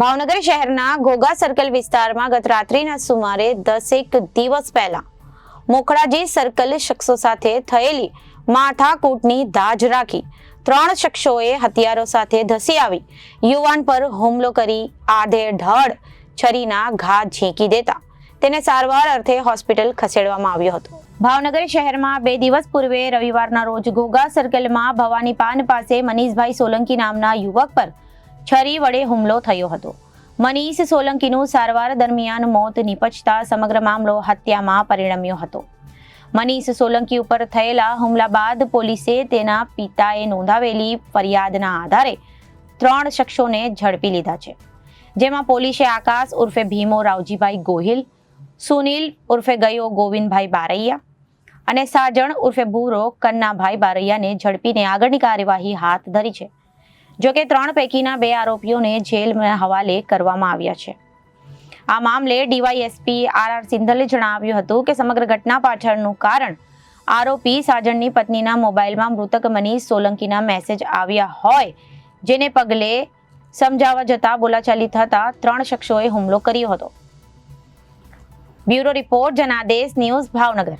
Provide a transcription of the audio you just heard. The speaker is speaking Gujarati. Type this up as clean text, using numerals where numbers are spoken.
ભાવનગર શહેરના ઘોઘા સર્કલ વિસ્તારમાં ગત રાત્રિના સુમારે 10 દિવસ પહેલા મોખડાજી સર્કલ શખ્સો સાથે થયેલી માથાકૂટની ધાજ રાખી 3 શખ્સોએ હથિયારો સાથે ધસી આવી યુવાન પર હુમલો કરી આધેધડ છરીના ઘા ઝીંકી દેતા તેને સારવાર અર્થે હોસ્પિટલ ખસેડવામાં આવ્યો હતો। ભાવનગર શહેરમાં 2 દિવસ પૂર્વે રવિવારના રોજ ઘોઘા સર્કલમાં ભવાની પાન પાસે મનીષભાઈ સોલંકી નામના યુવક પર છરી વડે હુમલો થયો હતો। મનીષ સોલંકીનું સારવાર દરમિયાન મોત નિપજતા સમગ્ર મામલો હત્યામાં પરિણમ્યો હતો। મનીષ સોલંકી ઉપર થયેલા હુમલા બાદ પોલીસે તેના પિતાએ નોંધાવેલી ફરિયાદના આધારે 3 શખ્સોને ઝડપી લીધા છે, જેમાં પોલીસે આકાશ ઉર્ફે ભીમો રાવજીભાઈ ગોહિલ, સુનિલ ઉર્ફે ગયો ગોવિંદભાઈ બારૈયા અને સાજણ ઉર્ફે ભૂરો કન્નાભાઈ બારૈયાને ઝડપીને આગળની કાર્યવાહી હાથ ધરી છે। જોકે 3 પૈકીના 2 આરોપીઓને જેલમાં હવાલે કરવામાં આવ્યા છે। આ મામલે ડીવાયએસપી આર સિંધલે જણાવ્યું હતું કે સમગ્ર ઘટના પાછળનું કારણ આરોપી સાજણની પત્નીના મોબાઈલમાં મૃતક મનીષ સોલંકીના મેસેજ આવ્યા હોય, જેને પગલે સમજાવવા જતા બોલાચાલી થતા 3 શખ્સોએ હુમલો કર્યો હતો। Bureau report Janadesh news Bhavnagar.